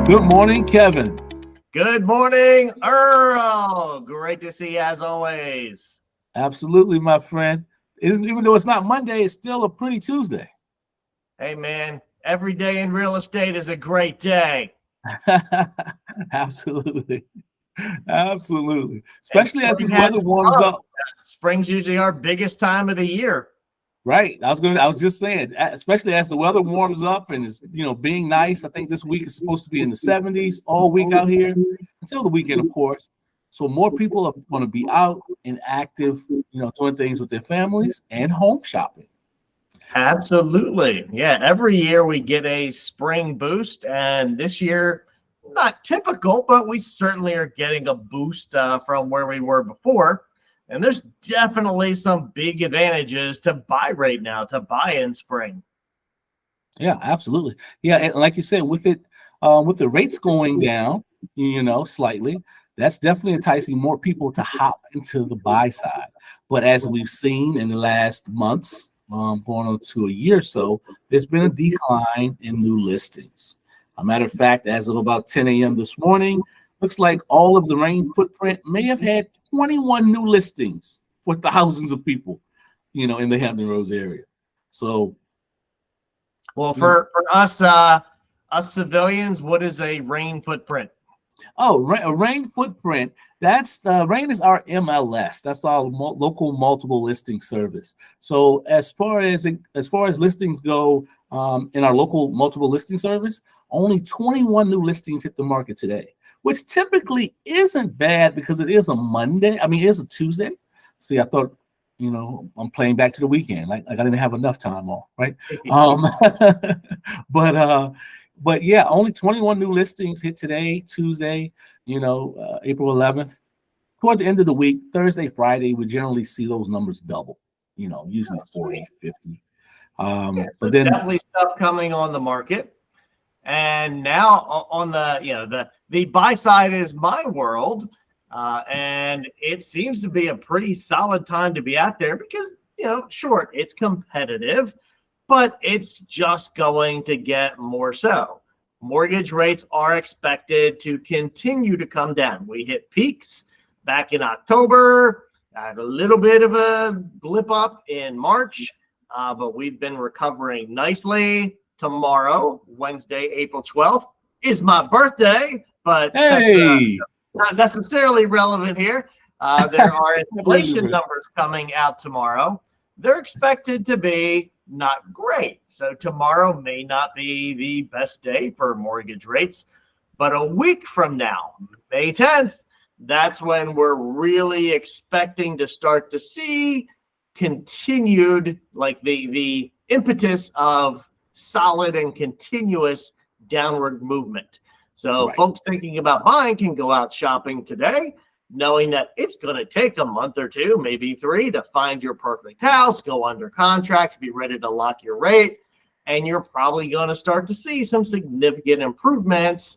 Good morning, Kevin. Good morning, Earl. Great to see you as always. Absolutely, my friend. Even though it's not Monday, it's still a pretty Tuesday. Hey, man, every day in real estate is a great day. Absolutely. Absolutely. Especially as this weather warms come. up. Spring's usually our biggest time of the year. Right. I was just saying, especially as the weather warms up and is, being nice. I think this week is supposed to be in the 70s all week out here until the weekend, of course. So more people are going to be out and active, doing things with their families and home shopping. Absolutely. Yeah, every year we get a spring boost, and this year, not typical, but we certainly are getting a boost from where we were before. And there's definitely some big advantages to buy right now, to buy in spring. Yeah, absolutely. Yeah, and like you said, with the rates going down, slightly, that's definitely enticing more people to hop into the buy side. But as we've seen in the last months, going on to a year or so, there's been a decline in new listings. A matter of fact, as of about 10 a.m. this morning, looks like all of the Rain footprint may have had 21 new listings for thousands of people, in the Hampton Roads area. So, well, for us civilians, what is a Rain footprint? Oh, a Rain footprint. That's Rain is our MLS. That's our local multiple listing service. So as far as listings go, in our local multiple listing service, only 21 new listings hit the market today, which typically isn't bad because it is a Monday. I mean, it is a Tuesday. See, I thought, I'm playing back to the weekend. Like I didn't have enough time off, right? But yeah, only 21 new listings hit today, Tuesday, April 11th. Toward the end of the week, Thursday, Friday, we generally see those numbers double, usually 40, 50. But then definitely stuff coming on the market. And now on the buy side is my world. And it seems to be a pretty solid time to be out there because, sure, it's competitive, but it's just going to get more so. Mortgage rates are expected to continue to come down. We hit peaks back in October, had a little bit of a blip up in March, but we've been recovering nicely. Tomorrow, Wednesday, April 12th, is my birthday, but hey, that's not necessarily relevant here. There are inflation numbers coming out tomorrow. They're expected to be not great. So tomorrow may not be the best day for mortgage rates, but a week from now, May 10th, that's when we're really expecting to start to see continued, like the impetus of solid and continuous downward movement. So folks thinking about buying can go out shopping today, knowing that it's going to take a month or two, maybe 3, to find your perfect house, go under contract, be ready to lock your rate, and you're probably going to start to see some significant improvements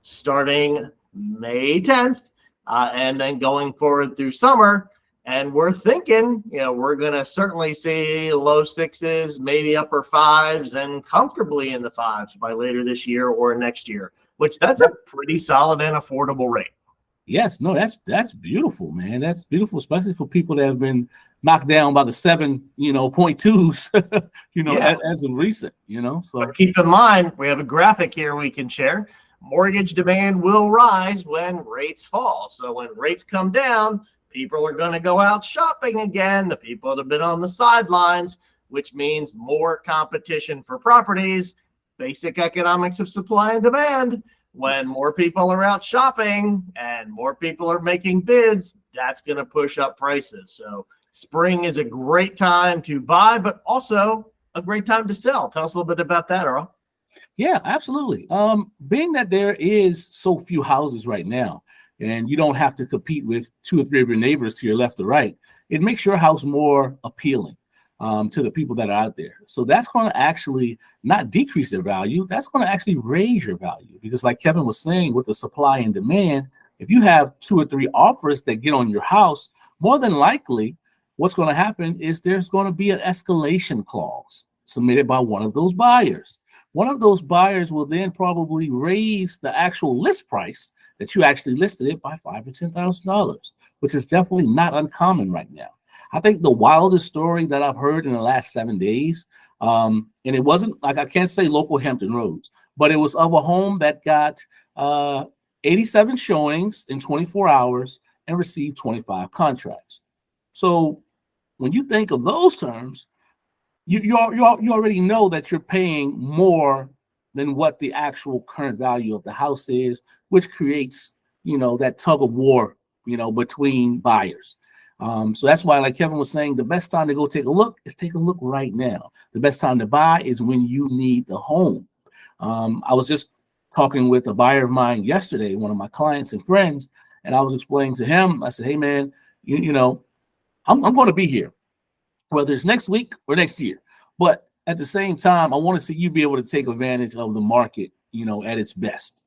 starting May 10th and then going forward through summer. And we're thinking, we're going to certainly see low 6s, maybe upper 5s, and comfortably in the 5s by later this year or next year, which that's a pretty solid and affordable rate. Yes, no, that's beautiful, man. That's beautiful, especially for people that have been knocked down by the 7.2s, as of recent, So but keep in mind, we have a graphic here we can share. Mortgage demand will rise when rates fall. So when rates come down, people are going to go out shopping again. The people that have been on the sidelines, which means more competition for properties, basic economics of supply and demand. When more people are out shopping and more people are making bids, that's going to push up prices. So spring is a great time to buy, but also a great time to sell. Tell us a little bit about that, Earl. Yeah, absolutely. Being that there is so few houses right now, and you don't have to compete with 2 or 3 of your neighbors to your left or right, it makes your house more appealing to the people that are out there. So that's going to actually not decrease their value. That's going to actually raise your value because, like Kevin was saying, with the supply and demand, if you have 2 or 3 offers that get on your house, more than likely what's going to happen is there's going to be an escalation clause submitted by one of those buyers, one of those buyers will then probably raise the actual list price that you actually listed it by $5,000 or $10,000, which is definitely not uncommon right now. I think the wildest story that I've heard in the last 7 days, and it wasn't like, I can't say local Hampton Roads, but it was of a home that got 87 showings in 24 hours and received 25 contracts. So when you think of those terms, you already know that you're paying more than what the actual current value of the house is, which creates, that tug of war, between buyers. So that's why, like Kevin was saying, the best time to go take a look is take a look right now. The best time to buy is when you need the home. I was just talking with a buyer of mine yesterday, one of my clients and friends, and I was explaining to him, I said, hey man, I'm going to be here, whether it's next week or next year. But at the same time, I want to see you be able to take advantage of the market, at its best,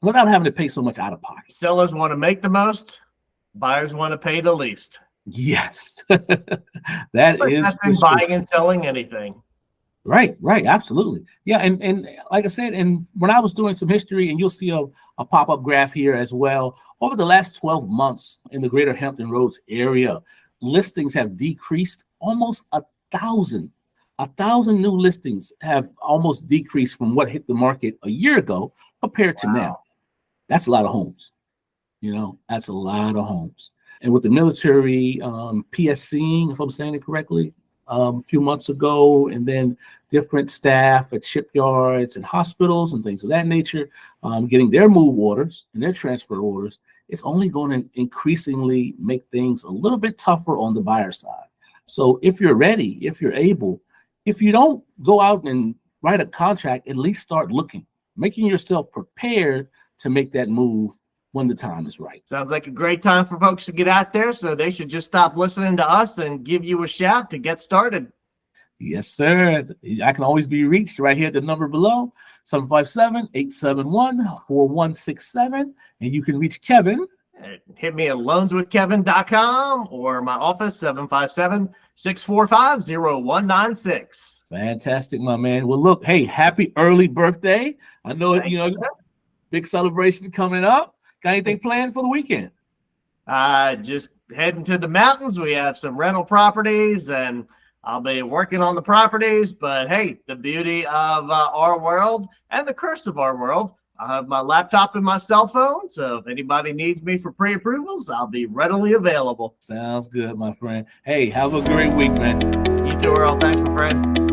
without having to pay so much out of pocket. Sellers want to make the most, buyers want to pay the least. Yes. That is in buying and selling anything. Right, absolutely. Yeah, and like I said, and when I was doing some history, and you'll see a pop-up graph here as well, over the last 12 months in the greater Hampton Roads area, listings have decreased almost 1,000. 1,000 new listings have almost decreased from what hit the market a year ago compared to now. That's a lot of homes. That's a lot of homes. And with the military PSCing, if I'm saying it correctly, a few months ago, and then different staff at shipyards and hospitals and things of that nature, getting their move orders and their transfer orders, it's only going to increasingly make things a little bit tougher on the buyer side. So if you're ready, if you're able, if you don't go out and write a contract, at least start looking, making yourself prepared to make that move when the time is right. Sounds like a great time for folks to get out there, so they should just stop listening to us and give you a shout to get started. Yes, sir. I can always be reached right here at the number below, 757-871-4167. And you can reach Kevin. Hit me at loanswithkevin.com or my office, 757-645-0196. Fantastic, my man. Well, look, hey, happy early birthday. I know, big celebration coming up. Got anything planned for the weekend? Just heading to the mountains. We have some rental properties, and I'll be working on the properties. But hey, the beauty of our world and the curse of our world, I have my laptop and my cell phone. So if anybody needs me for pre-approvals, I'll be readily available. Sounds good, my friend. Hey, have a great week, man. You too, Earl. Thanks, my friend.